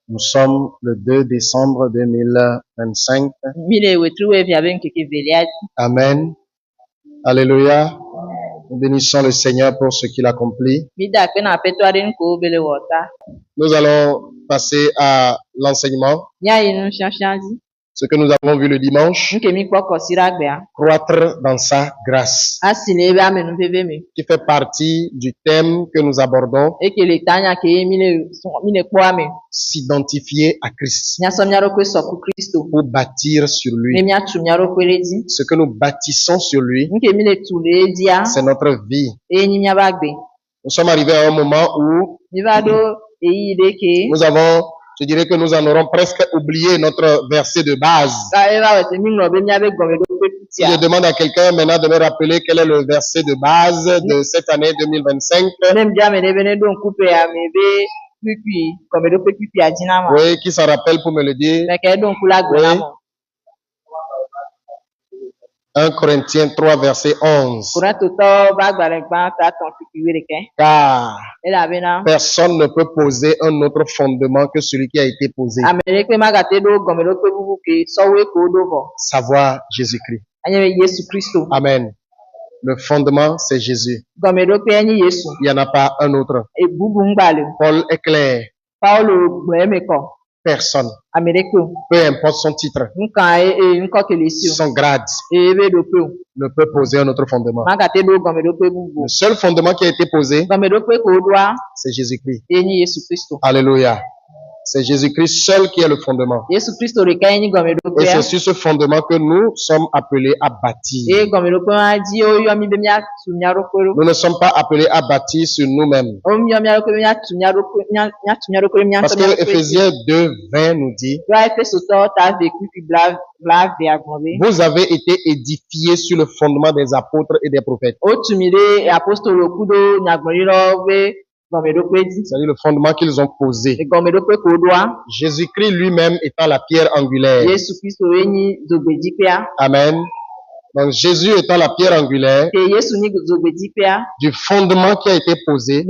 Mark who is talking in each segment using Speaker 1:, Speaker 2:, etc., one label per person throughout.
Speaker 1: Nous sommes le 2 décembre 2025.
Speaker 2: Mile wetruwe vyabe nkeke veliati.
Speaker 1: Amen. Alléluia. Nous bénissons le Seigneur pour ce qu'il accomplit.
Speaker 2: Mida pena petwari nko bele wota.
Speaker 1: Nous allons passer à l'enseignement.
Speaker 2: Nya yinu shanshanzi.
Speaker 1: Ce que nous avons vu le dimanche.
Speaker 2: Nke mi kwako siragbea.
Speaker 1: Croître dans sa grâce.
Speaker 2: Asine ebe amenu veveme.
Speaker 1: Qui fait partie du thème que nous abordons.
Speaker 2: Ekele tanya ke mine kwame.
Speaker 1: S'identifier à Christ.
Speaker 2: Nya somnyaro kwe soku Kristo.
Speaker 1: Pour bâtir sur lui.
Speaker 2: Nemia tumnyaro kwe redi.
Speaker 1: Ce que nous bâtissons sur lui.
Speaker 2: Nke mine tule dia.
Speaker 1: C'est notre vie.
Speaker 2: Nyimya bagbe.
Speaker 1: Nous sommes arrivés à un moment où nous avons, je dirais que nous en aurons presque oublié notre verset de base. Si je demande à quelqu'un maintenant de me rappeler quel est le verset de base de cette année 2025. Oui, qui s'en rappelle pour me le dire? Oui. 1 Corinthiens 3, verset 11. Car personne ne peut poser un autre fondement que celui qui a été posé. Savoir Jésus-Christ. Amen. Le fondement, c'est Jésus. Il n'y en a pas un autre. Paul est clair. Personne, peu importe son titre, son grade, ne peut poser un autre fondement. Le seul fondement qui a été posé, c'est Jésus-Christ. Alléluia. C'est Jésus-Christ seul qui est le fondement. Et c'est sur ce fondement que nous sommes appelés à bâtir. Nous ne sommes pas appelés à bâtir sur nous-mêmes. Parce que Ephésiens 2, 20 nous dit, vous avez été édifiés sur le fondement des apôtres et des prophètes. C'est-à-dire le fondement qu'ils ont posé. Jésus-Christ lui-même étant la pierre angulaire. Amen. Donc Jésus étant la pierre angulaire du fondement qui a été posé,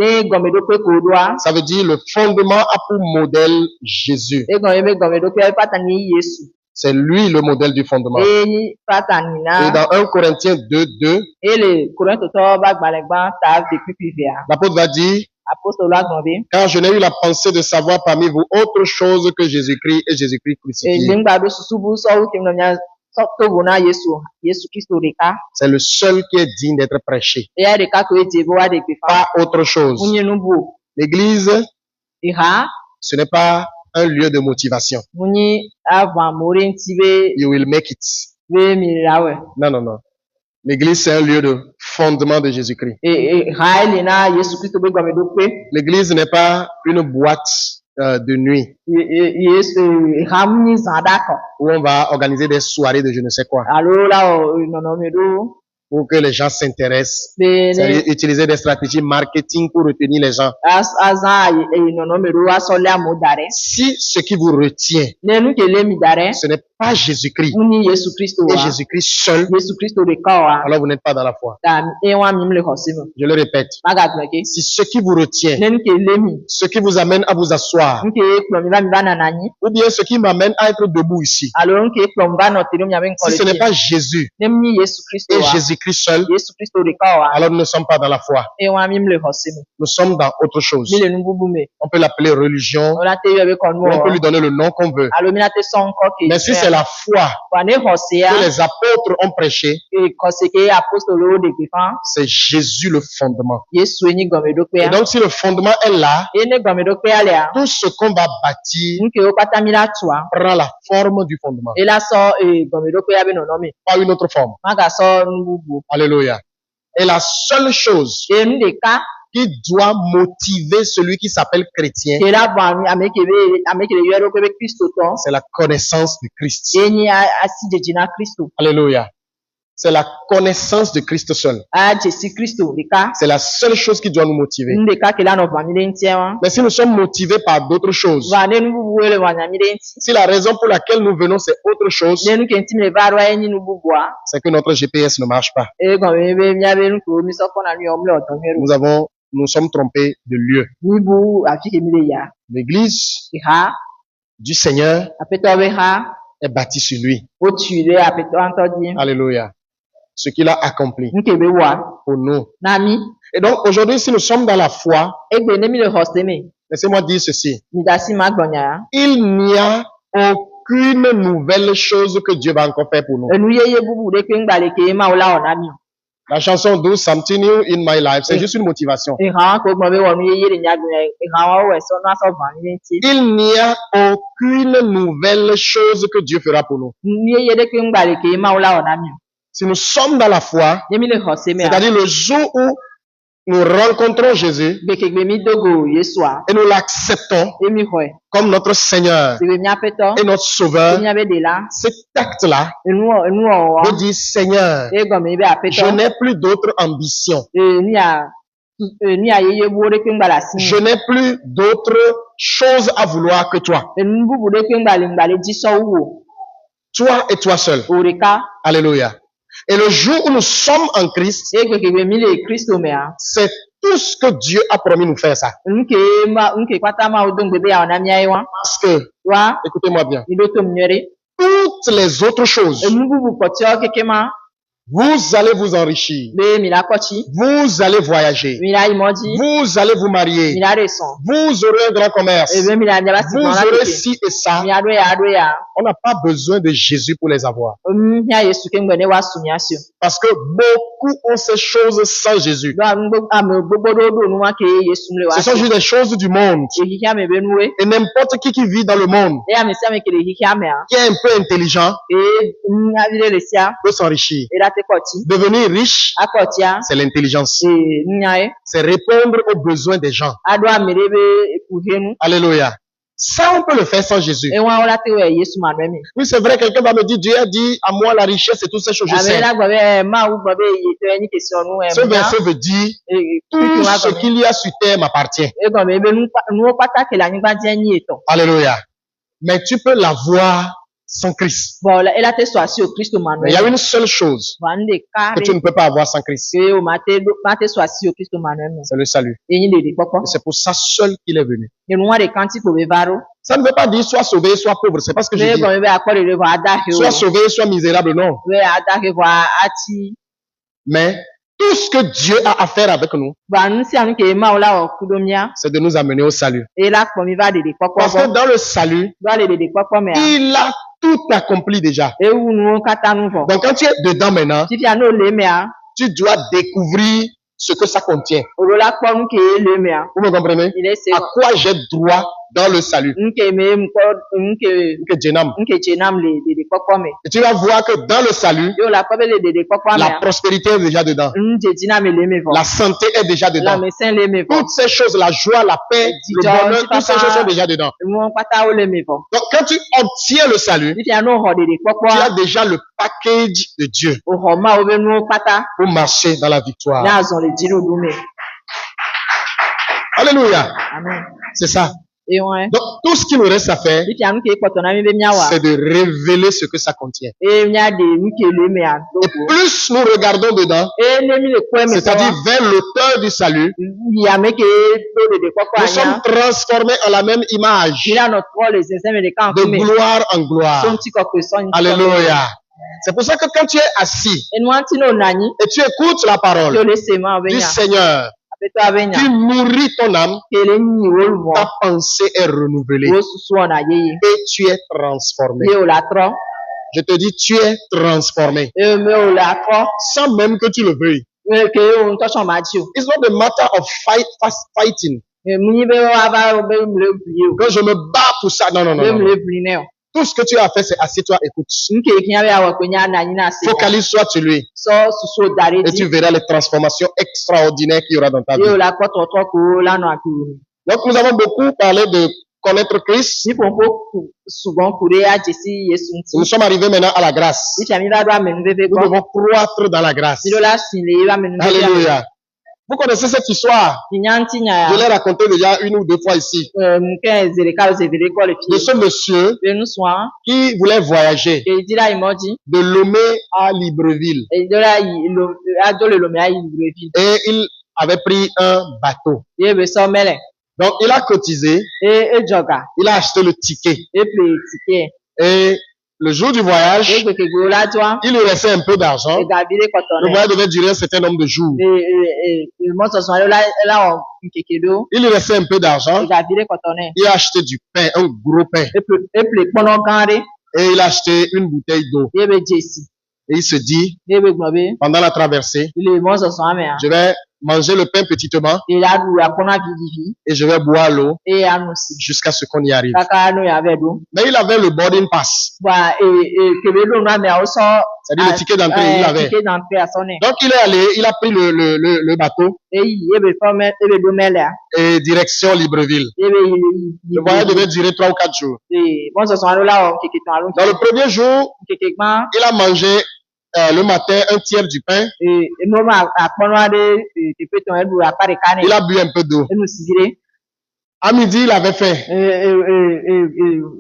Speaker 1: ça veut dire le fondement a pour modèle Jésus. C'est lui le modèle du fondement. Et dans 1 Corinthiens 2, 2, l'apôtre va dire, car je n'ai eu la pensée de savoir parmi vous autre chose que Jésus-Christ et Jésus-Christ crucifié. C'est le seul qui est digne d'être prêché. Pas autre chose. L'église, ce n'est pas un lieu de motivation. You will make it. Non, non, non. L'église, c'est un lieu de fondement de Jésus-Christ. L'église n'est pas une boîte de nuit où on va organiser des soirées de je ne sais quoi pour que les gens s'intéressent. C'est utiliser des stratégies marketing pour retenir les gens. Si ce qui vous retient, ce n'est pas Jésus-Christ et Jésus-Christ seul, alors vous n'êtes pas dans la foi. Je le répète. Si ce qui vous retient, ce qui vous amène à vous asseoir, ou bien ce qui m'amène à être debout ici, si ce n'est pas Jésus et Jésus-Christ seul, alors nous ne sommes pas dans la foi. Nous sommes dans autre chose. On peut l'appeler religion, ou on peut lui donner le nom qu'on veut. Mais si c'est la foi que les apôtres ont prêché, c'est Jésus le fondement. Et donc si le fondement est là, tout ce qu'on va bâtir prend la forme du fondement. Pas une autre forme. Alléluia. Et la seule chose qui doit motiver celui qui s'appelle chrétien, c'est la connaissance de Christ. Alléluia. C'est la connaissance de Christ seul. C'est la seule chose qui doit nous motiver. Mais si nous sommes motivés par d'autres choses, si la raison pour laquelle nous venons c'est autre chose, c'est que notre GPS ne marche pas. Nous sommes trompés de lieu. L'église du Seigneur
Speaker 2: Apeto be ha.
Speaker 1: est bâti sur lui.
Speaker 2: O tule apeto antodi.
Speaker 1: Alléluia. Ce qu'il a accompli
Speaker 2: Nkebe wa.
Speaker 1: pour nous.
Speaker 2: Nami.
Speaker 1: Et donc aujourd'hui, si nous sommes dans la foi,
Speaker 2: Egbe nemi le hosteme.
Speaker 1: laissez-moi dire ceci.
Speaker 2: Midasi magbonya.
Speaker 1: Il n'y a aucune nouvelle chose que Dieu va encore faire pour nous.
Speaker 2: Enu yeye bubu de ke ngbale ke ma ola onami.
Speaker 1: La chanson Do Something New in My Life, c'est juste une motivation.
Speaker 2: Il
Speaker 1: n'y a aucune nouvelle chose que Dieu fera pour nous. Si nous sommes dans la foi, c'est-à-dire le jour où nous rencontrons Jésus et nous l'acceptons comme notre Seigneur et notre Sauveur, cet acte-là veut dire Seigneur, je n'ai plus d'autre ambition. Je n'ai plus d'autre chose à vouloir que toi. Toi et toi seul. Alléluia. Et le jour où nous sommes en Christ, c'est tout ce que Dieu a promis nous faire ça. Parce que, écoutez-moi bien, toutes les autres choses, vous allez vous enrichir. Vous allez voyager. Vous allez vous marier. Vous aurez un grand commerce. Vous aurez ci et ça. On n'a pas besoin de Jésus pour les avoir. Parce que beaucoup ont ces choses sans Jésus. Ce sont juste des choses du monde. Et n'importe qui vit dans le monde, qui est un peu intelligent, peut s'enrichir. Devenir riche, c'est l'intelligence. C'est répondre aux besoins des gens. Alléluia. Ça, on peut le faire sans Jésus. Oui, c'est vrai, quelqu'un va me dire, Dieu a dit à moi la richesse et toutes ces choses, je sais. Ce verset veut dire, tout ce qu'il y a sur terre m'appartient. Alléluia. Mais tu peux l'avoir sans Christ. Mais il y a une seule chose que tu ne peux pas avoir sans Christ. C'est le salut. Et c'est pour ça seul qu'il est venu. Ça ne veut pas dire soit sauvé, soit pauvre. C'est pas ce que je dis. Soit sauvé, soit misérable, non. Mais tout ce que Dieu a à faire avec nous, c'est de nous amener au salut. Parce que dans le salut, il a tout accompli déjà. Donc quand tu es dedans maintenant, tu dois découvrir ce que ça contient. Vous me comprenez? À quoi j'ai droit dans le salut? Et tu vas voir que dans le salut, la prospérité est déjà dedans. La santé est déjà dedans. Toutes ces choses, la joie, la paix, le bonheur, toutes ces choses sont déjà dedans. Donc quand tu obtiens le salut, tu as déjà le package de Dieu pour marcher dans la victoire. Alléluia. C'est ça. Donc, tout ce qui nous reste à faire, c'est de révéler ce que ça contient. Et plus nous regardons dedans, c'est-à-dire vers l'auteur du salut, nous sommes transformés en la même image, de gloire en gloire. Alléluia. C'est pour ça que quand tu es assis et tu écoutes la parole du Seigneur, tu nourris ton âme, ta pensée est renouvelée et tu es transformé. Je te dis, tu es transformé sans même que tu le veuilles. It's not a matter of fighting. Quand je me bats pour ça, non. Tout ce que tu as fait, c'est assieds-toi, écoute. Focalise-toi sur lui. Et tu verras les transformations extraordinaires qu'il y aura dans ta vie. Donc, nous avons beaucoup parlé de connaître Christ. Nous sommes arrivés maintenant à la grâce. Nous devons croître dans la grâce. Alléluia. Vous connaissez cette histoire? Je l'ai racontée déjà une ou deux fois ici. De ce monsieur qui voulait voyager de Lomé à Libreville. Et il avait pris un bateau. Donc, il a cotisé, il a acheté le ticket. Et le jour du voyage, il lui restait un peu d'argent. Le voyage devait durer un certain nombre de jours. Il lui restait un peu d'argent. Il a acheté du pain, un gros pain. Et il a acheté une bouteille d'eau. Et il se dit, pendant la traversée, je vais manger le pain petitement et je vais boire l'eau jusqu'à ce qu'on y arrive. Mais il avait le boarding pass. C'est-à-dire le ticket d'entrée, il avait. Donc il est allé, il a pris le bateau et direction Libreville. Le voyage devait durer 3 ou 4 jours. Dans le premier jour, il a mangé le matin un tiers du pain. Il a bu un peu d'eau. À midi, il avait faim.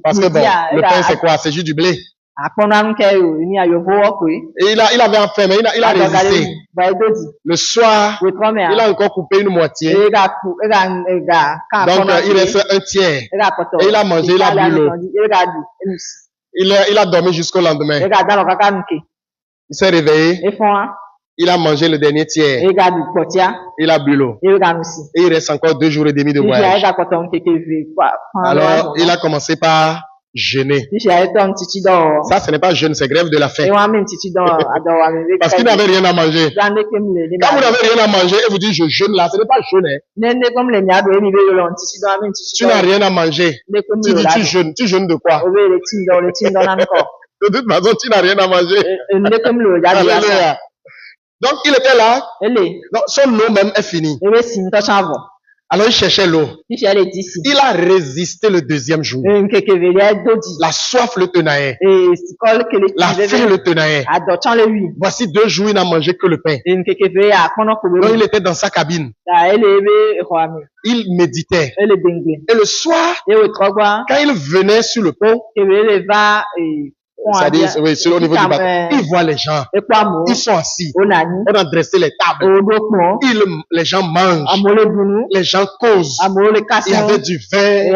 Speaker 1: Parce que bon, le pain c'est quoi? C'est juste du blé. Et il avait faim, mais il a résisté. Le soir, il a encore coupé une moitié. Donc, il reste un tiers. Et il a mangé, il a bu l'eau. Il a dormi jusqu'au lendemain. Il s'est réveillé. Il a mangé le dernier tiers. Il a bu l'eau. Et il reste encore 2 jours et demi de voyage. Alors, il a commencé par jeûner. Ça, ce n'est pas jeûne, c'est grève de la faim. Parce qu'il n'avait rien à manger. Quand vous n'avez rien à manger et vous dites je jeûne là, ce n'est pas jeûner. Tu n'as rien à manger. Tu dis tu jeûnes de quoi? De toute façon, tu n'as rien à manger. Alléluia. Donc, il était là. Donc, son eau même est finie. Alors, il cherchait l'eau. Il a résisté le deuxième jour. La soif le tenaillait. La faim le tenaillait. Voici 2 jours, il n'a mangé que le pain. Donc, il était dans sa cabine. Il méditait. Et le soir, quand il venait sur le pont, c'est-à-dire, oui, sur au niveau du bateau, il voit les gens. Ils sont assis. On a dressé les tables. Les gens mangent. Les gens causent. Il y avait du vin. Il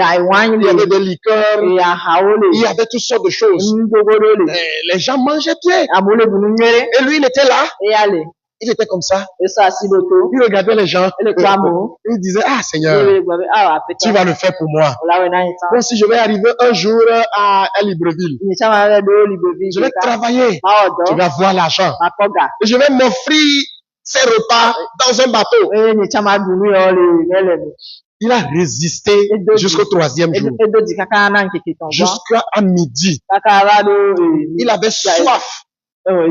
Speaker 1: y avait des liqueurs. Il y avait toutes sortes de choses. Les gens mangeaient bien. Et lui, il était là. Il était comme ça. Il regardait les gens. Il disait, ah Seigneur, tu vas le faire pour moi. Moi, si je vais arriver un jour à Libreville, je vais travailler. Je vais avoir l'argent. Et je vais m'offrir ces repas dans un bateau. Il a résisté jusqu'au 3e jour. Jusqu'à midi. Il avait soif. Et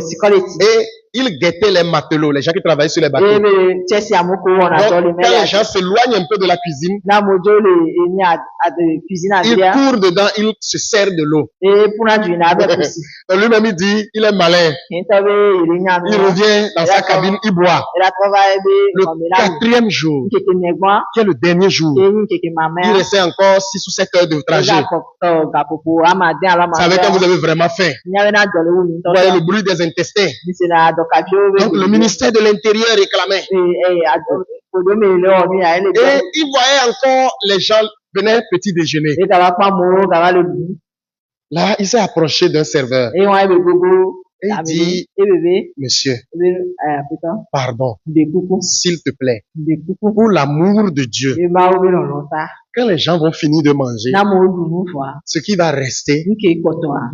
Speaker 1: il guettait les matelots, les gens qui travaillaient sur les bateaux. Donc, quand les gens s'éloignent un peu de la cuisine, il court dedans, il se sert de l'eau. Lui-même, il dit, il est malin. Il revient dans sa cabine, il boit. Le 4e jour, qui est le dernier jour, il restait encore 6 ou 7 heures de trajet. Vous savez quand vous avez vraiment faim. Vous voyez le bruit des intestins. Donc le ministère de l'Intérieur réclamait. Et il voyait encore les gens venaient petit déjeuner. Là, il s'est approché d'un serveur. Et il dit, monsieur, pardon, s'il te plaît, pour l'amour de Dieu, quand les gens vont finir de manger, ce qui va rester,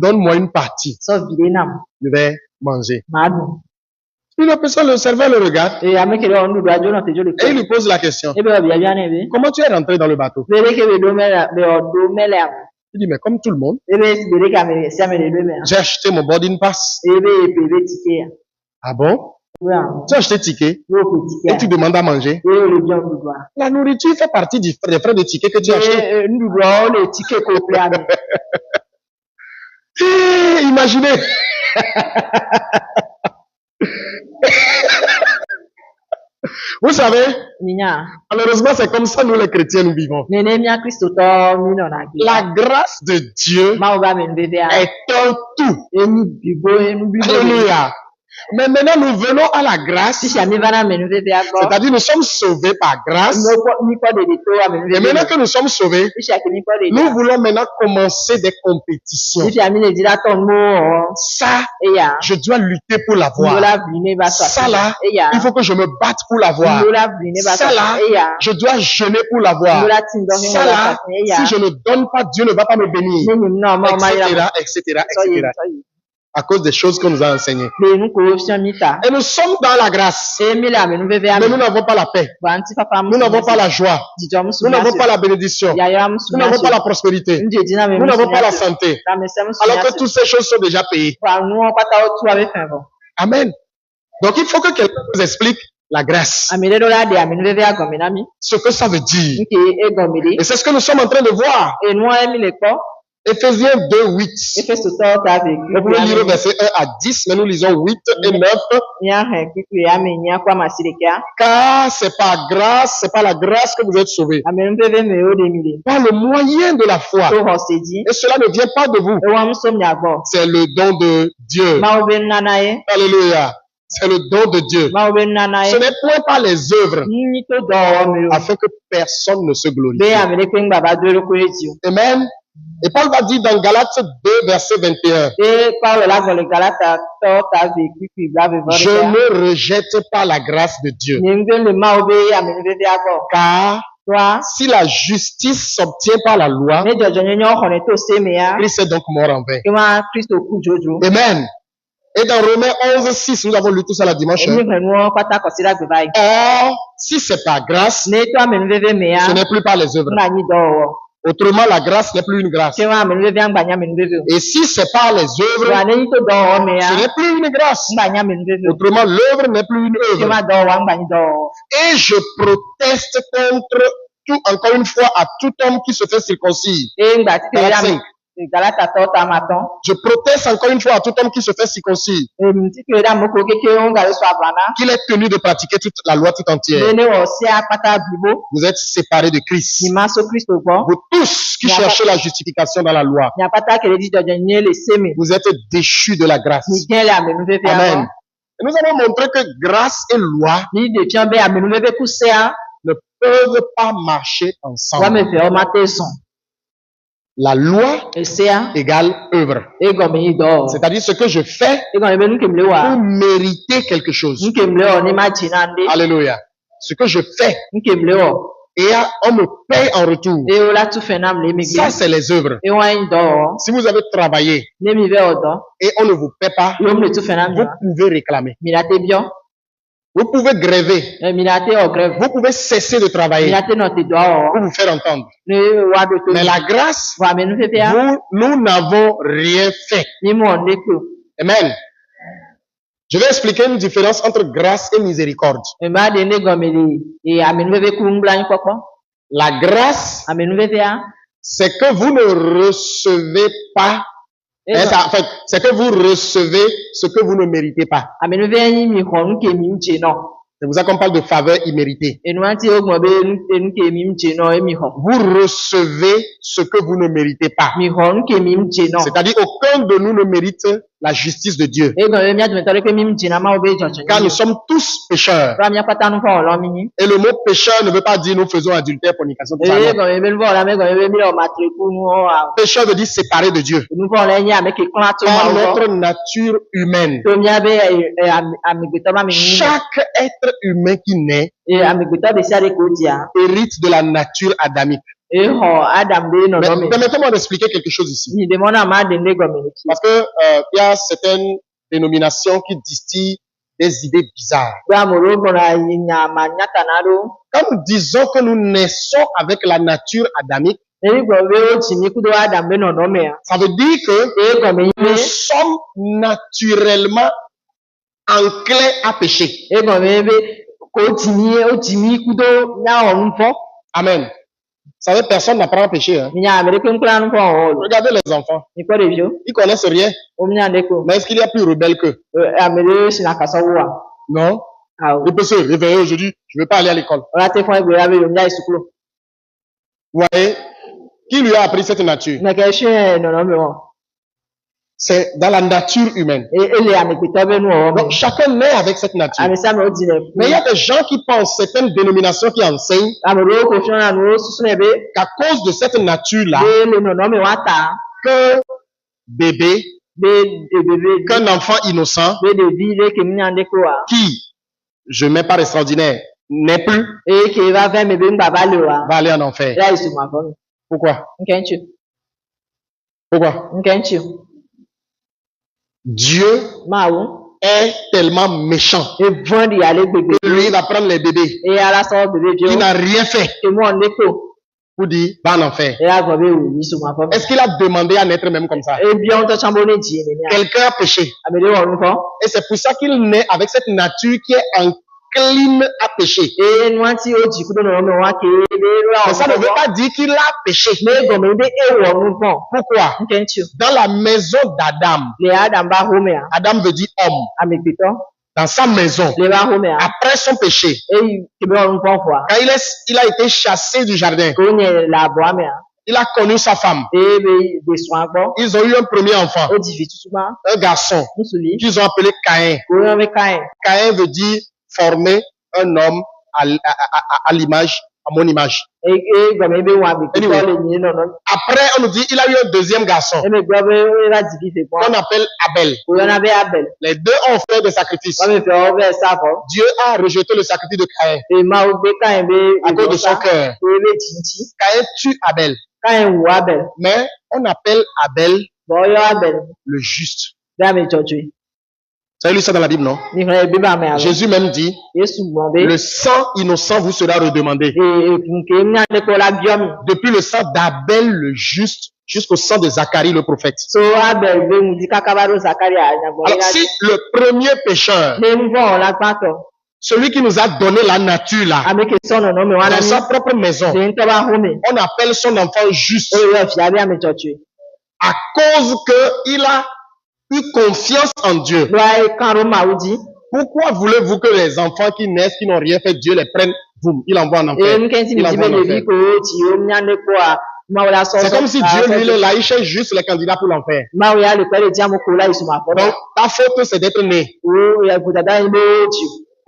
Speaker 1: donne-moi une partie. Je vais manger. Puis le serveur le regarde et il lui pose la question. Comment tu es rentré dans le bateau? Il dit, mais comme tout le monde, j'ai acheté mon boarding pass. Ah bon? Tu as acheté ticket et tu demandes à manger. La nourriture fait partie des frais de ticket que tu as acheté. Imaginez. Vous savez, malheureusement, c'est comme ça nous les chrétiens nous vivons. La grâce de Dieu est un tout. Alléluia. Mais maintenant, nous venons à la grâce. C'est-à-dire, nous sommes sauvés par grâce. Et maintenant que nous sommes sauvés, nous voulons maintenant commencer des compétitions. Ça, je dois lutter pour l'avoir. Ça là, il faut que je me batte pour l'avoir. Ça là, je dois jeûner pour l'avoir. Ça là, si je ne donne pas, Dieu ne va pas me bénir. Etc. À cause des choses que nous a enseignées. Et nous sommes dans la grâce. Mais nous n'avons pas la paix. Nous n'avons pas la joie. Nous n'avons pas la bénédiction. Nous n'avons pas la prospérité. Nous n'avons pas la santé. Alors que toutes ces choses sont déjà payées. Amen. Donc il faut que quelqu'un nous explique la grâce. Ce que ça veut dire. Et c'est ce que nous sommes en train de voir. Éphésiens 2, 8. Vous pouvez lire verset 1 à 10, mais nous lisons 8 et 9. Car c'est par grâce, c'est par la grâce que vous êtes sauvés. Par le moyen de la foi. Et cela ne vient pas de vous. C'est le don de Dieu. Alléluia. C'est le don de Dieu. Ce n'est point par les œuvres, afin que personne ne se glorifie. Amen. Et Paul va dire dans Galates 2, verset 21. Je ne rejette pas la grâce de Dieu. Car si la justice s'obtient par la loi, Christ est donc mort en vain. Amen. Et dans Romains 11, 6, nous avons lu tout ça la dimanche. Or, si c'est par grâce, ce n'est plus par les œuvres. Autrement, la grâce n'est plus une grâce. Et si c'est par les œuvres, ce n'est plus une grâce. Autrement, l'œuvre n'est plus une œuvre. Et je proteste contre tout, encore une fois, à tout homme qui se fait circoncis. Je proteste encore une fois à tout homme qui se fait circoncis, qu'il est tenu de pratiquer toute la loi tout entière. Vous êtes séparés de Christ. Vous tous qui cherchez la justification dans la loi, vous êtes déchus de la grâce. Amen. Et nous avons montré que grâce et loi ne peuvent pas marcher ensemble. La loi égale œuvre. C'est-à-dire ce que je fais pour mériter quelque chose. Alléluia. Ce que je fais. Et on me paye en retour. Ça, c'est les œuvres. Si vous avez travaillé et on ne vous paie pas, vous pouvez réclamer. Vous pouvez gréver. Vous pouvez cesser de travailler pour vous faire entendre. Mais la grâce, nous n'avons rien fait. Amen. Je vais expliquer une différence entre grâce et miséricorde. La grâce, c'est que vous ne recevez pas. C'est que vous recevez ce que vous ne méritez pas. C'est pour ça qu'on parle de faveur imméritée. Vous recevez ce que vous ne méritez pas. C'est-à-dire aucun de nous ne mérite la justice de Dieu. Car nous sommes tous pécheurs. Et le mot pécheur ne veut pas dire nous faisons adultère, fornication. Pécheur veut dire séparé de Dieu. Par notre nature humaine. Chaque être humain qui naît hérite de la nature adamique. Mais permettez-moi d'expliquer quelque chose ici. Parce que il y a certaines dénominations qui distillent des idées bizarres. Quand nous disons que nous naissons avec la nature adamique, ça veut dire que nous sommes naturellement enclins à pécher. Amen. Vous savez, personne n'apprend à pécher. Hein? Regardez les enfants. Ils connaissent rien. Mais est-ce qu'il y a plus rebelle qu'eux? Non. Il peut se réveiller aujourd'hui, je ne veux pas aller à l'école. Vous voyez? Qui lui a appris cette nature? C'est dans la nature humaine. Donc, chacun naît avec cette nature. Mais il y a des gens qui pensent, certaines dénominations qui enseignent qu'à cause de cette nature-là, qu'un bébé, qu'un enfant innocent, qui, je mets par extraordinaire, n'est plus, va aller en enfer. Pourquoi? Pourquoi? Dieu est tellement méchant que lui va prendre les bébés qui n'a rien fait pour dire va en enfer. Est-ce qu'il a demandé à naître même comme ça? Quelqu'un a péché. Et c'est pour ça qu'il naît avec cette nature qui est encline à pécher. Mais ça ne veut pas dire qu'il a péché. Pourquoi? Dans la maison d'Adam, Adam veut dire homme. Dans sa maison, après son péché, quand il a été chassé du jardin, il a connu sa femme. Ils ont eu un premier enfant, un garçon, qu'ils ont appelé Caïn. Caïn veut dire former un homme à l'image, à mon image. Anyway, après, on nous dit il a eu un deuxième garçon qu'on appelle Abel. Les deux ont fait des sacrifices. Dieu a rejeté le sacrifice de Caïn à cause de son cœur. Caïn tue Abel. Mais on appelle Abel le juste. Vous avez lu ça dans la Bible, non? Jésus même dit, le sang innocent vous sera redemandé. Depuis le sang d'Abel le juste jusqu'au sang de Zacharie le prophète. Alors si le premier pécheur, celui qui nous a donné la nature là, dans sa propre maison, on appelle son enfant juste à cause qu'il a eu confiance en Dieu. Pourquoi voulez-vous que les enfants qui naissent, qui n'ont rien fait, Dieu les prenne, boum, il envoie en enfer. C'est comme si Dieu, lui, il est là, il cherche juste les candidats pour l'enfer. Donc, ta faute, c'est d'être né.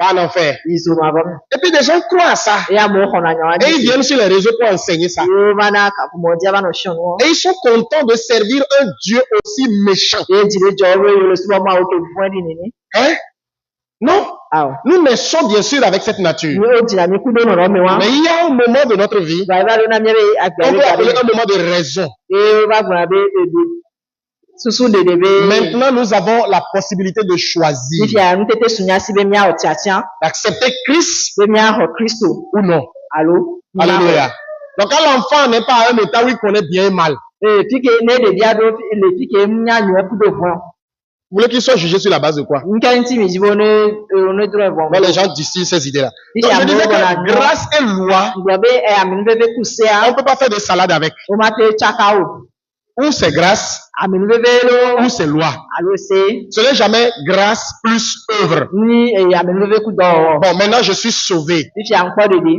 Speaker 1: Pas en enfer. Et puis des gens croient à ça. Et ils viennent sur les réseaux pour enseigner ça. Et ils sont contents de servir un Dieu aussi méchant. Hein? Non. Nous naissons bien sûr avec cette nature. Mais il y a un moment de notre vie, on peut appeler un moment de raison. Maintenant, nous avons la possibilité de choisir d'accepter Christ ou non. Alléluia. Donc, quand l'enfant n'est pas à un état où il connaît bien et mal, vous voulez qu'il soit jugé sur la base de quoi? Mais les gens distillent ces idées-là. Donc, je disais que grâce et loi, on ne peut pas faire de salade avec. Ou c'est grâce, ou c'est loi. Ce n'est jamais grâce plus œuvre. Bon, maintenant je suis sauvé.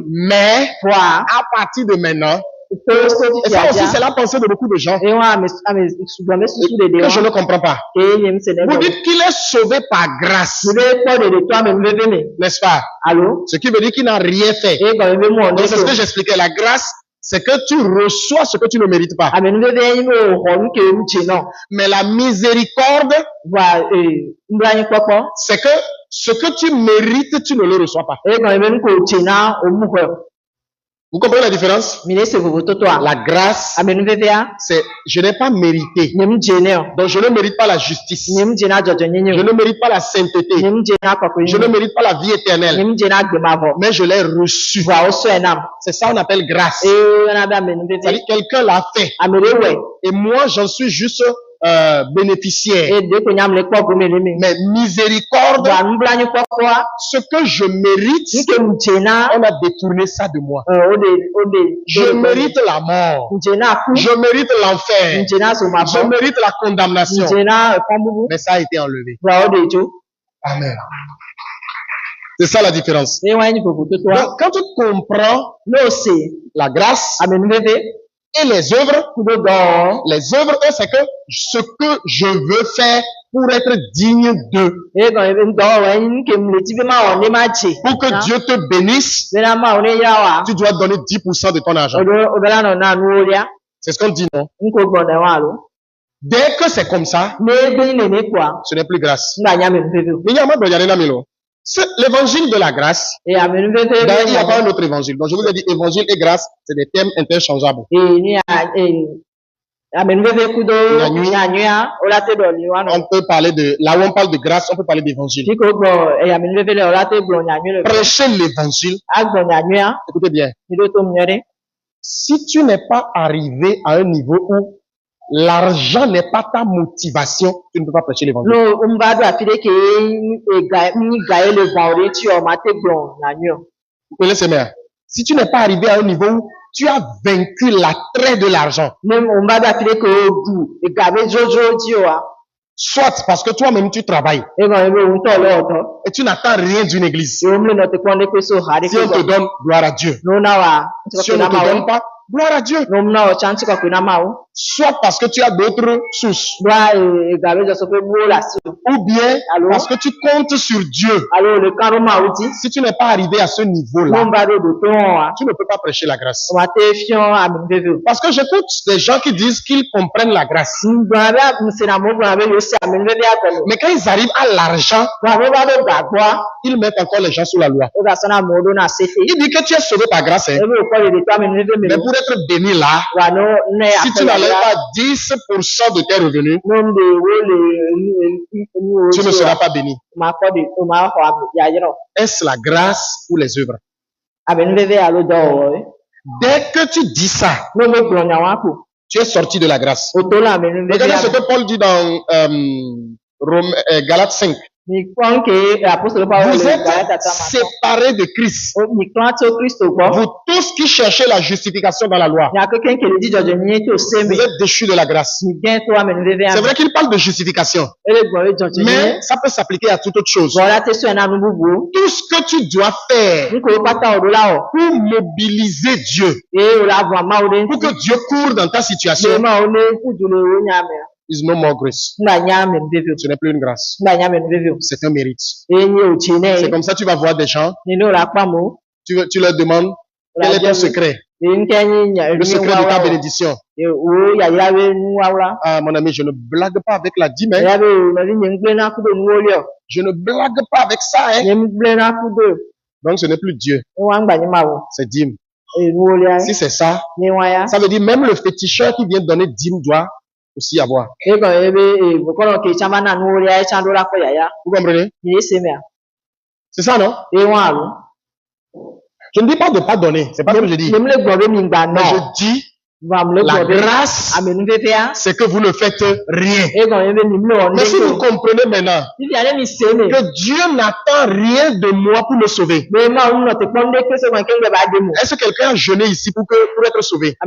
Speaker 1: Mais, à partir de maintenant, et ça aussi c'est la pensée de beaucoup de gens que je ne comprends pas. Vous dites qu'il est sauvé par grâce, n'est-ce pas? Ce qui veut dire qu'il n'a rien fait. Donc c'est ce que j'expliquais. La grâce, c'est que tu reçois ce que tu ne mérites pas. Mais la miséricorde, c'est que ce que tu mérites, tu ne le reçois pas. Vous comprenez la différence? La grâce, c'est je n'ai pas mérité. Donc je ne mérite pas la justice. Je ne mérite pas la sainteté. Je ne mérite pas la vie éternelle. Mais je l'ai reçu. C'est ça qu'on appelle grâce. C'est-à-dire quelqu'un l'a fait. Et moi, j'en suis juste bénéficiaire. Mais miséricorde, ce que je mérite, on a détourné ça de moi. Je mérite la mort. Je mérite l'enfer. Je mérite la condamnation. Mais ça a été enlevé. Amen. C'est ça la différence. Donc, quand tu comprends la grâce, Et les œuvres, eux, c'est que ce que je veux faire pour être digne d'eux. Pour que Dieu te bénisse, tu dois donner 10% de ton argent. C'est ce qu'on dit, non? Dès que c'est comme ça, ce n'est plus grâce. C'est l'évangile de la grâce. Il n'y a pas un autre évangile. Donc je vous ai dit, évangile et grâce, c'est des termes interchangeables. On peut parler de, là où on parle de grâce, on peut parler d'évangile. Prêcher l'évangile. Écoutez bien. Si tu n'es pas arrivé à un niveau où l'argent n'est pas ta motivation, tu ne peux pas prêcher l'évangile. Vous connaissez bien. Si tu n'es pas arrivé à un niveau où tu as vaincu l'attrait de l'argent, soit parce que toi-même tu travailles et tu n'attends rien d'une église. Si on te donne, gloire à Dieu. Si on ne te donne pas, gloire à Dieu. Soit parce que tu as d'autres sources. Ou bien parce que tu comptes sur Dieu. Si tu n'es pas arrivé à ce niveau-là, tu ne peux pas prêcher la grâce. Parce que j'écoute des gens qui disent qu'ils comprennent la grâce. Mais quand ils arrivent à l'argent, ils mettent encore les gens sous la loi. Il dit que tu es sauvé par grâce. Mais pour être béni là, si tu n'enlèves pas 10% de tes revenus, tu ne seras pas béni. Est-ce la grâce ou les œuvres? Dès que tu dis ça, tu es sorti de la grâce. Regardez ce que Paul dit dans Galates 5. Vous êtes séparés de Christ. Vous tous qui cherchez la justification dans la loi, vous êtes déchus de la grâce. C'est vrai qu'il parle de justification, mais ça peut s'appliquer à toute autre chose. Tout ce que tu dois faire pour mobiliser Dieu, pour que Dieu court dans ta situation, is no more grace. Ce n'est plus une grâce. C'est un mérite. C'est comme ça tu vas voir des gens. Tu leur demandes quel est ton secret. Le secret de ta bénédiction. Ah, mon ami, je ne blague pas avec la dîme. Je ne blague pas avec ça. Donc ce n'est plus Dieu. C'est dîme. Si c'est ça, ça veut dire même le féticheur qui vient donner dîme doit aussi avoir. Vous comprenez? C'est ça, non? Je ne dis pas de pas donner, c'est pas ce que je dis. Mais je dis, la grâce, c'est que vous ne faites rien. Mais si vous comprenez maintenant que Dieu n'attend rien de moi pour me sauver, est-ce que quelqu'un a jeûné ici pour être sauvé?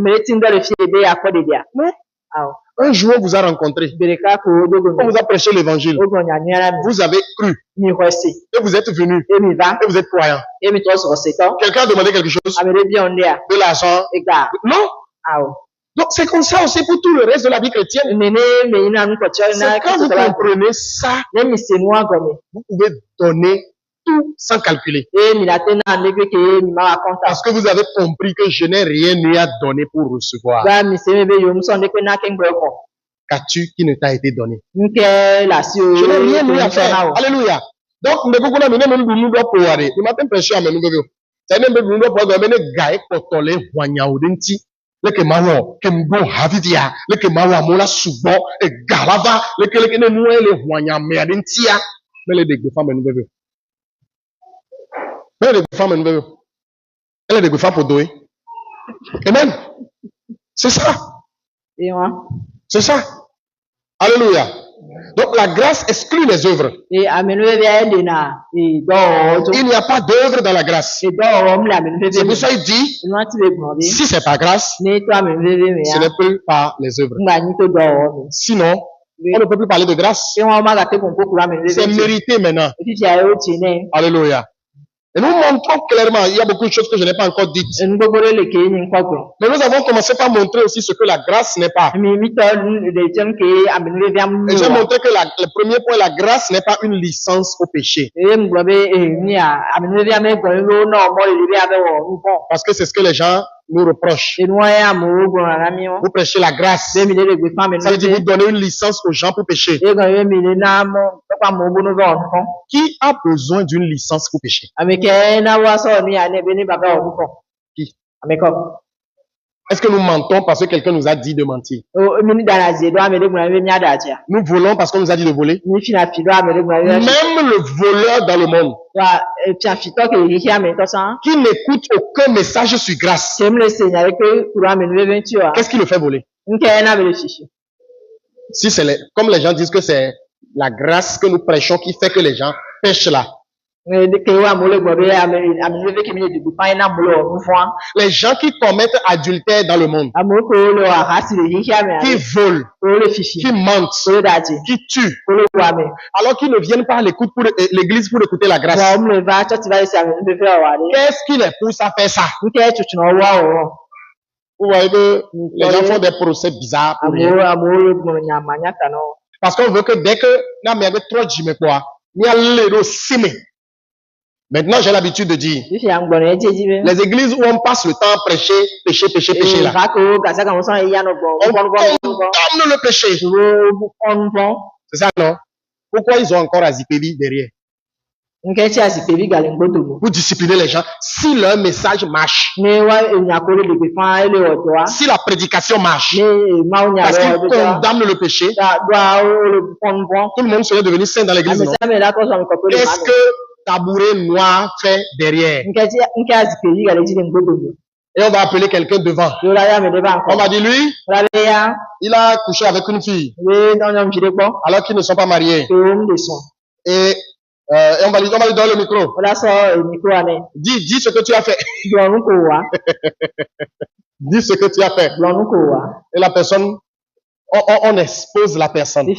Speaker 1: Non. Un jour, on vous a rencontré. On vous a prêché l'évangile. Vous avez cru. Et vous êtes venu. Et vous êtes croyant. Quelqu'un a demandé quelque chose? De l'argent? Non. Donc, c'est comme ça aussi pour tout le reste de la vie chrétienne. C'est quand vous comprenez ça, vous pouvez donner tout sans calculer. Parce que vous avez compris que je n'ai rien eu à donner pour recevoir. Qu'as-tu qui ne t'a été donné? Je n'ai rien eu à faire. Alléluia. Donc, mais beaucoup de gens nous doivent pouvoir. Le matin, prêcher à mes nouveaux. Ça n'est pas nous doivent pouvoir mener gaï pour toler wanya odenti. Le que mawo, que mbo havidia, le que mawa mola subo, et galava, le que ne noué le wanya merdentia. Mais les deux femmes nouveaux. Mais les femmes nouveaux. Elle est des femmes pour douer. Amen. C'est ça. C'est ça. Alléluia. Donc la grâce exclut les œuvres. Il n'y a pas d'œuvre dans la grâce. C'est pour ça qu'il dit, si c'est par grâce, ce n'est plus par les œuvres. Sinon, on ne peut plus parler de grâce. C'est mérité maintenant. Alléluia. Et nous montrons clairement, il y a beaucoup de choses que je n'ai pas encore dites. Mais nous avons commencé par montrer aussi ce que la grâce n'est pas. Et j'ai montré que le premier point, la grâce n'est pas une licence au péché. Parce que c'est ce que les gens nous reprochent. Vous prêchez la grâce. Ça veut dire vous donnez une licence aux gens pour pécher. Qui a besoin d'une licence pour pécher? Qui? Est-ce que nous mentons parce que quelqu'un nous a dit de mentir? Nous volons parce qu'on nous a dit de voler? Même le voleur dans le monde qui n'écoute aucun message sur grâce, qu'est-ce qui le fait voler? Si c'est comme les gens disent que c'est la grâce que nous prêchons qui fait que les gens pêchent là. Les gens qui commettent adultère dans le monde, qui volent, qui mentent, qui tuent, alors qu'ils ne viennent pas à l'église pour écouter la grâce, qu'est-ce qui les pousse à faire ça? Vous voyez que les gens font des procès bizarres pour rien. Parce qu'on veut que dès que maintenant, j'ai l'habitude de dire, les églises où on passe le temps à prêcher, péché là, on condamne le péché. C'est ça, non? Pourquoi ils ont encore Azipébi derrière? Pour discipliner les gens. Si leur message marche, si la prédication marche, parce qu'ils condamnent le péché, tout le monde serait devenu saint dans l'église, non? Qu'est-ce que tabouret noir fait derrière? Et on va appeler quelqu'un devant. On va dire, lui, il a couché avec une fille, alors qu'ils ne sont pas mariés. Et on va lui donner le micro. Dis ce que tu as fait. Dis ce que tu as fait. Et la personne, on expose la personne. Et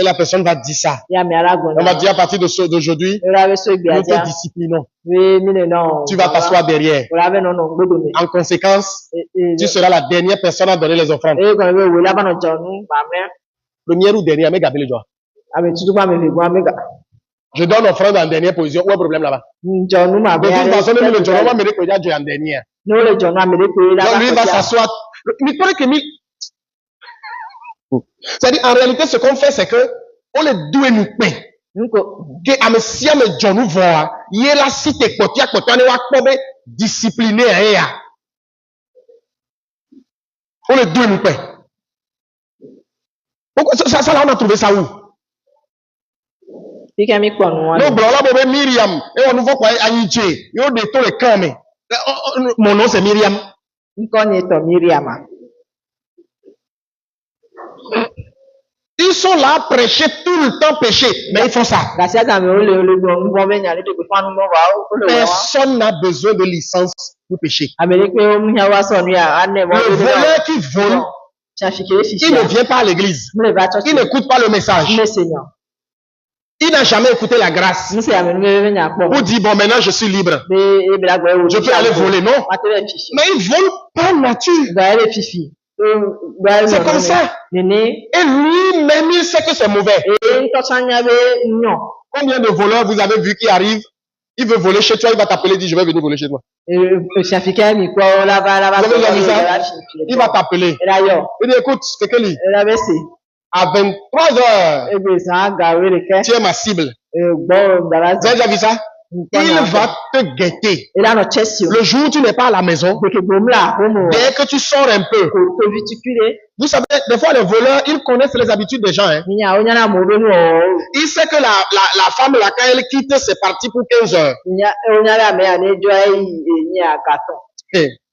Speaker 1: la personne va dire ça. On va dire à partir d'aujourd'hui, nous te disciplinons. Tu vas t'asseoir derrière. En conséquence, tu seras la dernière personne à donner les offrandes. Première ou dernière, mais Gabriel Joa. Je donne l'offrande en dernière position. Où est le problème là-bas? De toute façon, même le John va me reconnaître en dernière. Donc lui va s'asseoir. C'est-à-dire, en réalité, ce qu'on fait, c'est que on les doit nous pain. Que Amesia me John nous voit. Il est là, si t'es côté à côté, on est discipliné. On les doit nous pain. Pourquoi ça là, on a trouvé ça où? Non, blanc là, Myriam. Et on nous voit quoi, Aniche. Et on détourne les camps, mais. Mon nom, c'est Myriam. Ils sont là à prêcher tout le temps péché, mais ils font ça. Personne n'a besoin de licence pour pécher. Le voleur qui vole, il ne vient pas à l'église. Il n'écoute pas le message. Il n'a jamais écouté la grâce. Vous dit, bon, maintenant je suis libre. Je peux aller voler, non? Mais il vole par nature. C'est comme ça. Et lui-même, il sait que c'est mauvais. Combien de voleurs vous avez vu qui arrivent? Il veut voler chez toi, il va t'appeler, il dit, je vais venir voler chez toi. Il va t'appeler. Il dit, écoute, Kekeli, à 23 heures, tu es ma cible. Vous avez déjà vu ça? Il va te guetter. Le jour où tu n'es pas à la maison, dès que tu sors un peu, vous savez, des fois les voleurs, ils connaissent les habitudes des gens. Hein. Il sait que la femme, là, quand elle quitte, c'est parti pour 15 heures.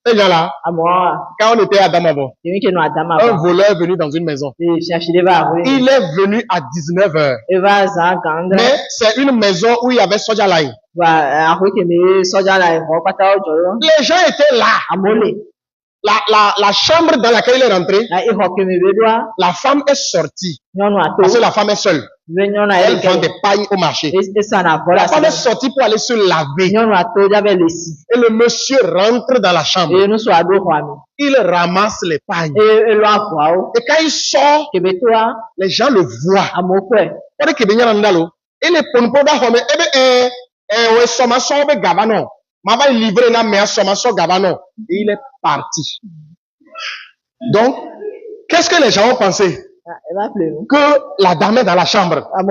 Speaker 1: Ces gens-là, quand on était à Damavo, un voleur est venu dans une maison. Il est venu à 19 heures. Mais c'est une maison où il y avait Soja Line. Les gens étaient là. La chambre dans laquelle il est rentré, la femme est sortie. Parce que la femme est seule. Elle vend des pailles au marché. La femme est sortie pour aller se laver. Et le monsieur rentre dans la chambre. Il ramasse les pailles. Et quand il sort, les gens le voient. Il est pour nous et il est parti. Donc, qu'est-ce que les gens ont pensé? Que la dame est dans la chambre et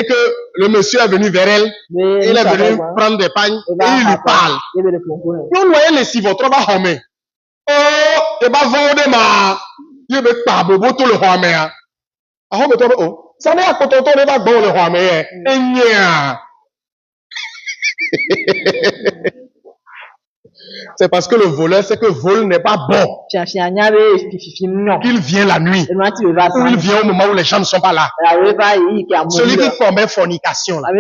Speaker 1: que le monsieur est venu vers elle, il est venu prendre des pagnes et il lui parle. Vous voyez les six votre va homer. Oh, et bah vendre ma, il veut pas bobo tout le roi mais. Ah homme toi oh, ça n'est à côté de toi va bon le roi mais. C'est parce que le voleur sait que le vol n'est pas bon. Qu'il vient la nuit. Ou il vient au moment où les gens ne sont pas là. Celui qui commet fornication. Là.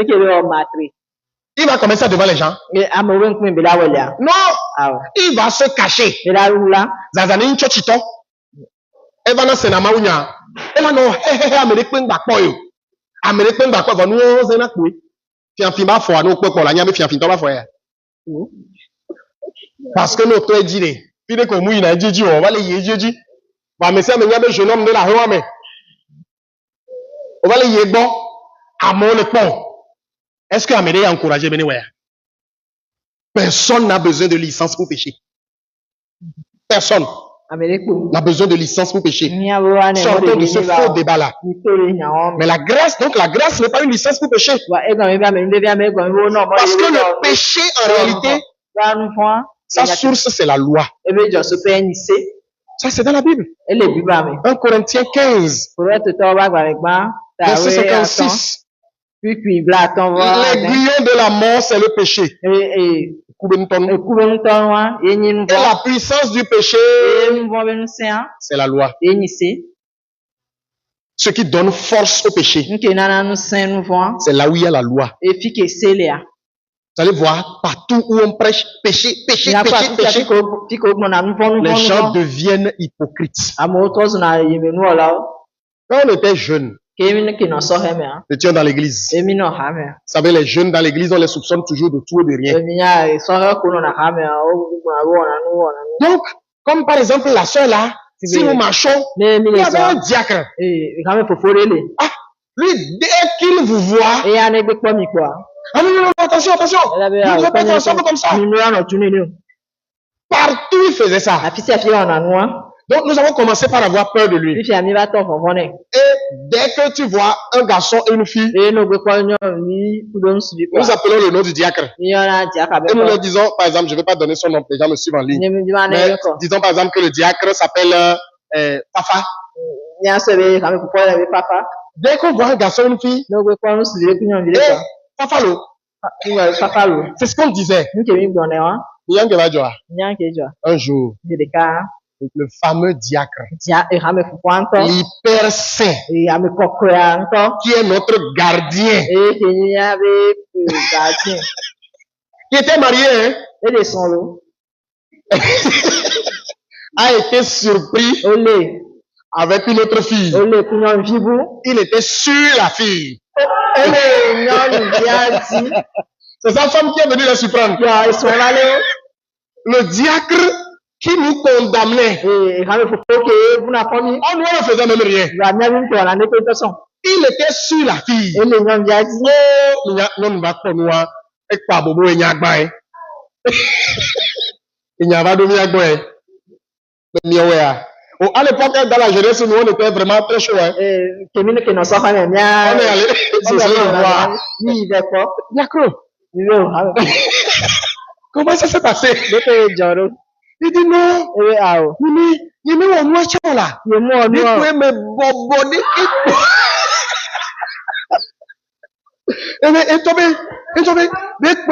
Speaker 1: Il va commencer devant les gens. Non. Il va se cacher. Zazani Nchochito. Evana Senama Unya. Et là non, Américain Bakpoyo. Américain Bakpoyo va nous zenakui. Fianfima fois nous pour la nyame fianfima fois. Parce que notre est dit, puis dès qu'on mouille dans Djidji, on va les yéji. Mais c'est un jeune homme de la rue, mais on va les yébo à mon pont. Est-ce que Amédée a encouragé Beneware? Personne n'a besoin de licence pour pécher. Personne n'a besoin de licence pour pécher. Sortons de ce faux débat-là. Mais la grâce, donc la grâce n'est pas une licence pour pécher. Parce que le péché, en réalité, sa source, c'est la loi. Ça, c'est dans la Bible. 1 Corinthiens 15, verset 56. L'aiguillon de la mort, c'est le péché. Et la puissance du péché, c'est la loi. Ce qui donne force au péché, c'est là où il y a la loi. Vous allez voir, partout où on prêche péché, péché, péché, péché, les gens deviennent hypocrites. Quand on était jeunes, nous étions dans l'église. Vous savez, les jeunes dans l'église, on les soupçonne toujours de tout et de rien. Donc, comme par exemple la soeur là, si nous marchons, il y avait un diacre. Ah, lui, dès qu'il vous voit, ah non, attention, attention. Ne faites pas ensemble comme ça. Partout, il faisait ça. Donc, nous avons commencé par avoir peur de lui. Et dès que tu vois un garçon et une fille, nous appelons le nom du diacre. Et nous leur disons, par exemple, je ne vais pas donner son nom, les gens me suivent en ligne. Mais disons par exemple que le diacre s'appelle Papa. Dès qu'on voit un garçon et une fille, c'est ce qu'on disait. Un jour, le fameux diacre, l'hyper saint, qui est notre gardien, qui était marié, a été surpris avec une autre fille. Il était sur la fille. C'est sa femme qui est venue la surprendre. Le diacre qui nous condamnait. On ne faisait même rien. Il était sur la fille. Oh, à l'époque, dans la jeunesse, nous, on était vraiment très chaud. Hein. On est allé voir. Comment ça s'est passé? Il dit non. Il met au noir là. Il peut me bobonner. Et toi,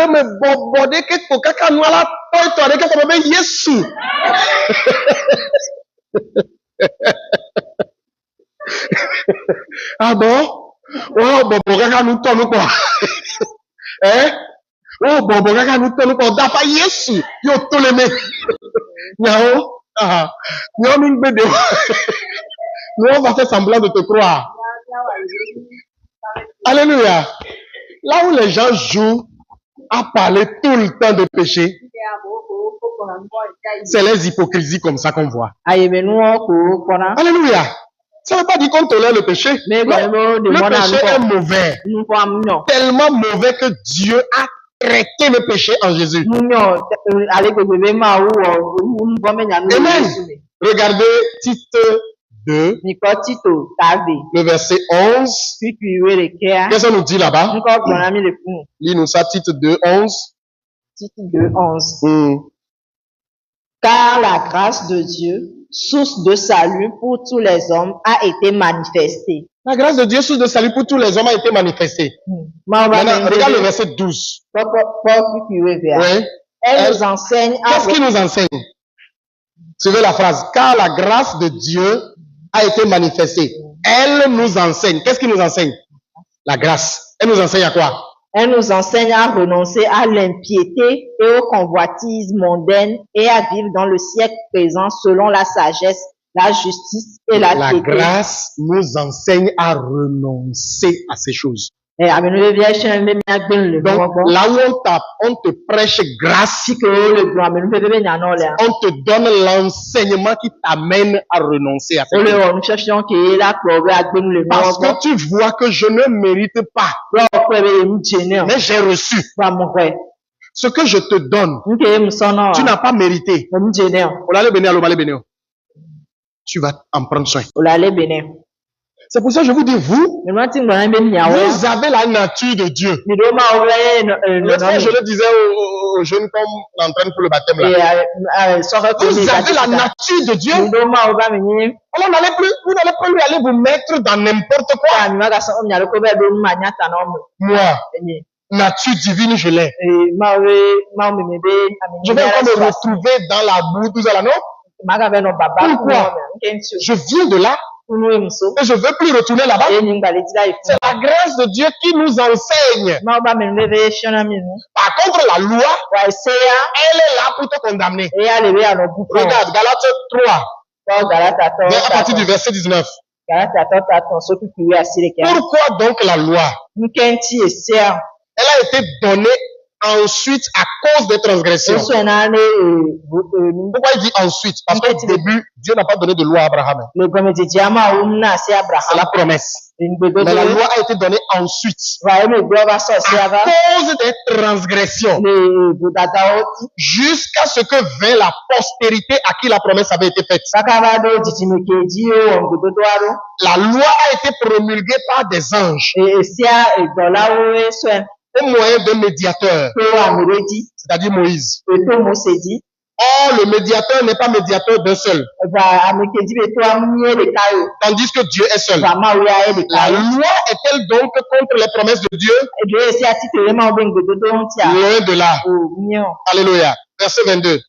Speaker 1: me bobonner quelque caca noir là. Toi, avec quelque chose, Yesu. Ah bon? Oh, bon, regarde nous ton quoi? Hein? Oh, bon, regarde nous ton quoi? D'apa Yesu, yo tous les mecs. Yao, ah, nous on va faire semblant de te croire. Alléluia. Là où les gens jouent à parler tout le temps de péché, c'est les hypocrisies comme ça qu'on voit. Alléluia. Ça ne veut pas dire qu'on tolère le péché. Le péché est mauvais. Tellement mauvais que Dieu a traité le péché en Jésus. Amen. Regardez Tite 2, le verset 11. Qu'est-ce qu'on nous dit là-bas? Lis-nous ça, Tite 2, 11.
Speaker 2: Tite 2, 11. Car la grâce de Dieu, source de salut pour tous les hommes, a été manifestée.
Speaker 1: La grâce de Dieu, source de salut pour tous les hommes, a été manifestée. Maintenant, regarde le verset 12.
Speaker 2: Oui. Elle nous enseigne.
Speaker 1: Qu'est-ce qui nous enseigne? Suivez la phrase. Car la grâce de Dieu a été manifestée. Elle nous enseigne. Qu'est-ce qui nous enseigne? La grâce. Elle nous enseigne à quoi?
Speaker 2: Elle nous enseigne à renoncer à l'impiété et aux convoitises mondaines et à vivre dans le siècle présent selon la sagesse, la justice et la piété.
Speaker 1: La grâce nous enseigne à renoncer à ces choses. Donc, là où on te prêche grâce, on te donne l'enseignement qui t'amène à renoncer à ces choses. Parce que tu vois que je ne mérite pas, mais j'ai reçu. Ce que je te donne, tu n'as pas mérité. Tu vas en prendre soin. C'est pour ça que je vous dis, vous avez la nature de Dieu. L'autre fois, je le disais aux jeunes comme l'entraîne pour le baptême. Là. Vous avez la nature de Dieu. Alors, vous n'allez plus lui aller vous mettre dans n'importe quoi. Moi, nature divine, je l'ai. Je vais encore me retrouver dans la boue, tout ça là, non? Pourquoi? Je viens de là. Et je ne veux plus retourner là-bas. C'est la grâce de Dieu qui nous enseigne. Par contre, la loi, elle est là pour te condamner. Regarde, Galates 3, à partir du verset 19. Pourquoi donc la loi? Elle a été donnée ensuite à cause des transgressions. Pourquoi il dit ensuite? Parce qu'au début, Dieu n'a pas donné de loi à Abraham. C'est la promesse. Mais la loi a été donnée ensuite à cause des transgressions jusqu'à ce que vint la postérité à qui la promesse avait été faite. La loi a été promulguée par des anges au moyen d'un médiateur, c'est-à-dire Moïse. Or, le médiateur n'est pas médiateur d'un seul. Tandis que Dieu est seul. La loi est-elle donc contre les promesses de Dieu? Loin de là. Alléluia. Verset 22.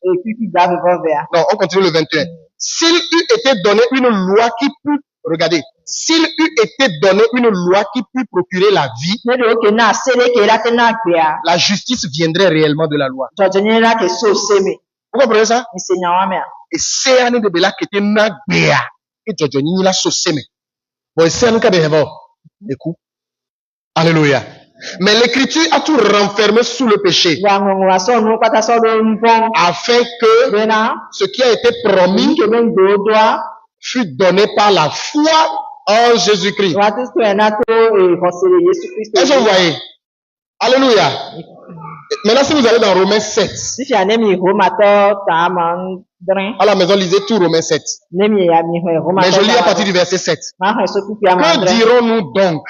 Speaker 1: Non, on continue le 21. S'il eût été donné une loi qui pût, regardez, s'il eût été donné une loi qui pût procurer la vie, la justice viendrait réellement de la loi. Vous comprenez ça? Et c'est un de là qui était nagbea. Et Johnny la saucé. Bon, c'est un cas de écoute. Alléluia. Mais l'écriture a tout renfermé sous le péché. Afin que ce qui a été promis fut donné par la foi en Jésus-Christ. Est-ce que vous voyez? Alléluia. Maintenant, si vous allez dans Romains 7, à la maison, lisez tout Romains 7. Mais je lis à partir du verset 7. Que dirons-nous donc?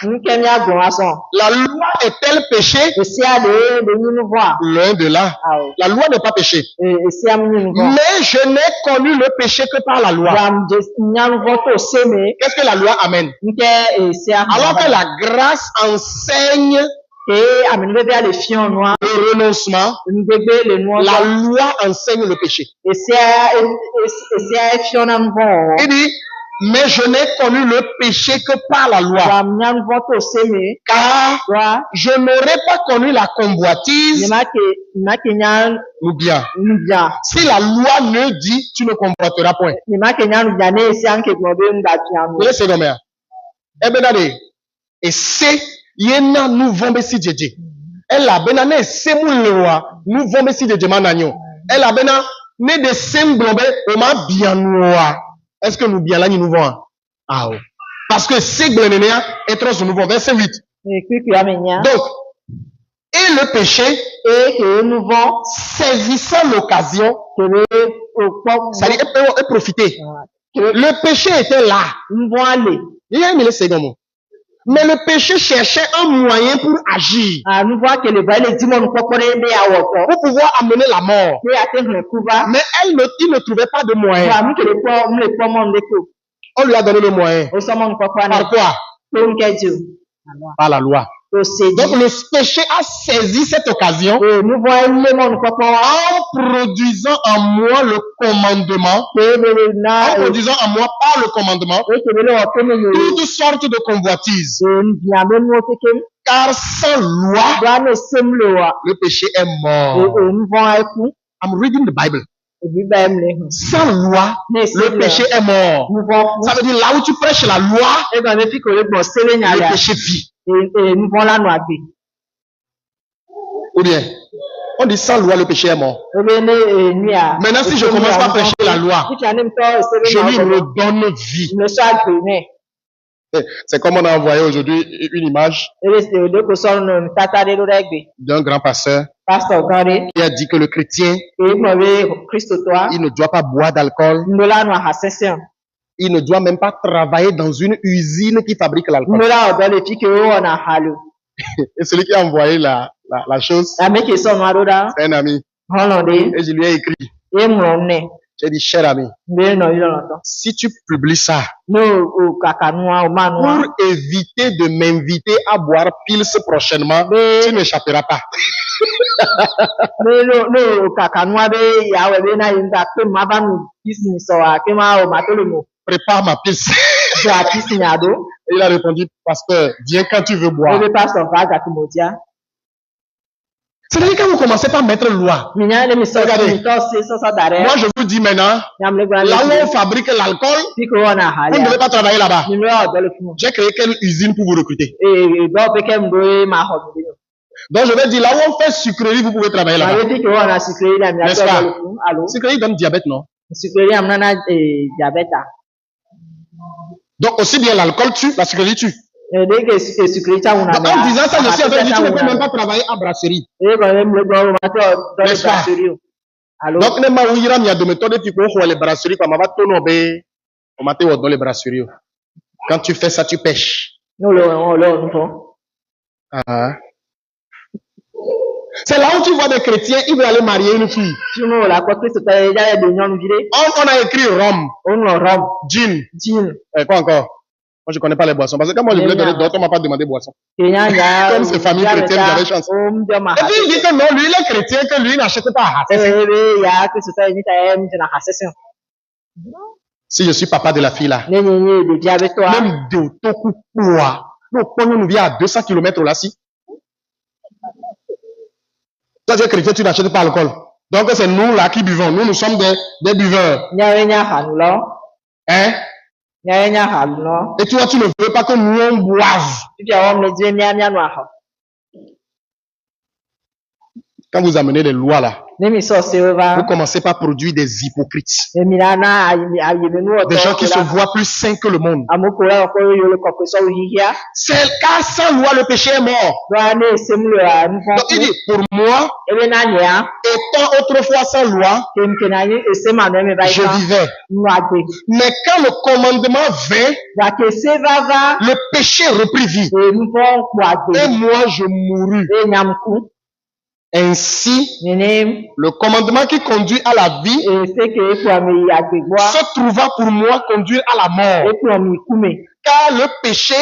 Speaker 1: La loi est-elle péché? Loin de là. La loi n'est pas péché. Mais je n'ai connu le péché que par la loi. Qu'est-ce que la loi amène? Alors que la grâce enseigne le renoncement, la loi enseigne le péché. Il dit, mais je n'ai connu le péché que par la loi. Car je n'aurais pas connu la convoitise. Ou bien, si la loi ne dit, tu ne convoiteras point. Laissez tomber. Et c'est yena nous vombe si djedje. Elle a benane c'est moulewa nous vombe si djedje mananyo. Elle a benane ne de semblombe oma bien noa. Est-ce que nous bien là nous vont? Ah oh. Parce que c'est glenenia est trop nouveau verset 8. Donc et le péché et que nous vont saisissant l'occasion c'est-à-dire et profiter. Le péché était là. Nous vont aller. Mais le péché cherchait un moyen pour agir. Pour pouvoir amener la mort. Mais il ne trouvait pas de moyen. On lui a donné le moyen. Par quoi? Par la loi. Donc le péché a saisi cette occasion en produisant en moi le commandement, en produisant en moi par le commandement toutes sortes de convoitises. Car sans loi, le péché est mort. I'm reading the Bible. Sans loi, le péché est mort. Ça veut dire là où tu prêches la loi, le péché vit. Ou bien, on dit sans loi, le péché est mort. Maintenant, si je commence par prêcher la loi, je lui redonne vie. C'est comme on a envoyé aujourd'hui une image d'un grand pasteur qui a dit que le chrétien, il ne doit pas boire d'alcool. Il ne doit même pas travailler dans une usine qui fabrique l'alcool. Et celui qui a envoyé la chose, c'est un ami. Et je lui ai écrit. J'ai dit, cher ami, si tu publies ça, pour éviter de m'inviter à boire pils prochainement, tu n'échapperas pas. Prépare ma pils. Et il a répondu, pasteur, viens quand tu veux boire. C'est-à-dire quand vous commencez par mettre loi. Regardez, moi je vous dis maintenant, là où on fabrique l'alcool, vous ne devez pas travailler là-bas. J'ai créé quelle usine pour vous recruter? Donc je vais dire, là où on fait sucrerie, vous pouvez travailler là-bas. N'est-ce pas? Sucrerie donne diabète, non? Donc aussi bien l'alcool tue, la sucrerie tue. Donc, en disant ça, je suis en train de dire, tu ne peux même pas travailler à brasserie. N'est-ce pas? Donc, il y a des méthodes pour les brasseries, comme on les brasseries. Quand tu fais ça, tu pêches. C'est là où tu vois des chrétiens, ils veulent aller marier une fille. On a écrit rhum, gin. Quoi encore? Moi, je connais pas les boissons. Parce que quand moi, je voulais donner d'autres, on m'a pas demandé boisson. Comme c'est famille chrétienne, j'avais chance. Et puis, il dit que non, lui, il est chrétien, que lui, il n'achète pas. Si je suis papa de la fille là, même de Toku, nous prenons vie à 200 km là-ci. Toi, tu es chrétien, tu n'achètes pas l'alcool. Donc, c'est nous là qui buvons. Nous sommes des buveurs. Hein? Et toi, tu ne veux pas que nous on boive. Quand vous amenez les lois là, vous commencez par produire des hypocrites. Des gens qui se voient plus saints que le monde. C'est car sans loi, le péché est mort. Donc il dit, pour moi, étant autrefois sans loi, je vivais. Mais quand le commandement vint, le péché reprit vie. Et moi, je mourus. Ainsi, le commandement qui conduit à la vie se trouva pour moi conduire à la mort. Car le péché,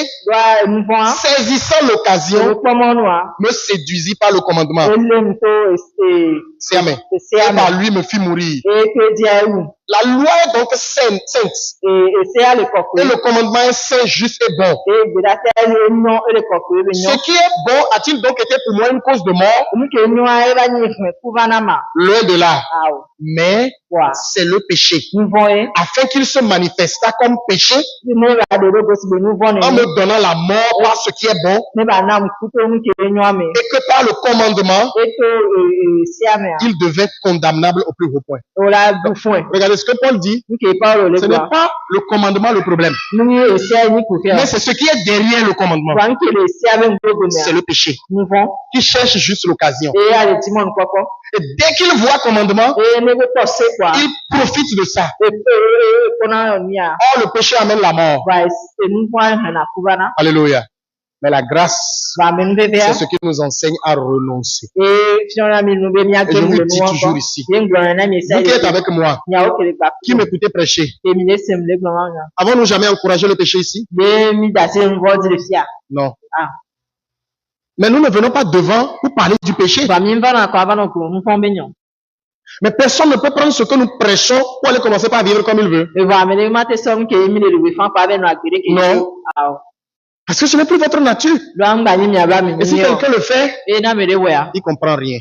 Speaker 1: saisissant l'occasion, me séduisit par le commandement. C'est amen. Et par lui me fit mourir. La loi est donc sainte. Et le commandement est saint, juste et bon. Ce qui est bon a-t-il donc été pour moi une cause de mort? Loin de là. Mais c'est le péché. Afin qu'il se manifestât comme péché en me donnant la mort par ce qui est bon, et que par le commandement, il devait être condamnable au plus haut point. Regardez ce que Paul dit. Ce n'est pas le commandement le problème, mais c'est ce qui est derrière le commandement. C'est le péché qui cherche juste l'occasion. Et dès qu'il voit le commandement, il profite de ça. Or, le péché amène la mort. Alléluia. Mais la grâce, c'est ce qui nous enseigne à renoncer. Et je vous dis toujours ici, vous qui êtes avec moi, qui m'écoutez prêcher, avons-nous jamais encouragé le péché ici? Non. Mais nous ne venons pas devant pour parler du péché. Mais personne ne peut prendre ce que nous prêchons pour aller commencer par vivre comme il veut. Non. Parce que ce n'est plus votre nature. Et si quelqu'un le fait, il ne comprend rien.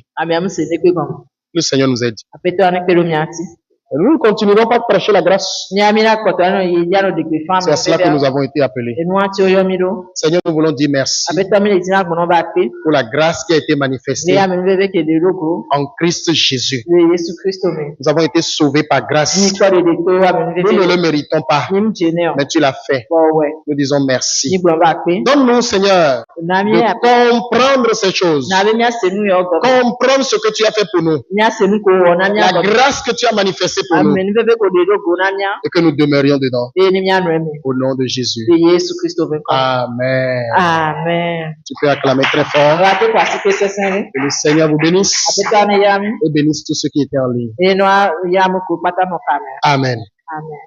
Speaker 1: Le Seigneur nous aide. Nous ne continuerons pas de prêcher la grâce. C'est à cela que nous avons été appelés. Seigneur, nous voulons dire merci pour la grâce qui a été manifestée en Christ Jésus. Nous avons été sauvés par grâce. Nous ne le méritons pas, mais tu l'as fait. Nous disons merci. Donne-nous, Seigneur, de comprendre ces choses. Comprendre ce que tu as fait pour nous. La grâce que tu as manifestée pour nous, et que nous demeurions dedans. Au nom de Jésus. Amen.
Speaker 2: Amen.
Speaker 1: Tu peux acclamer très fort. Que le Seigneur vous bénisse et bénisse tous ceux qui étaient en ligne. Amen.
Speaker 2: Amen.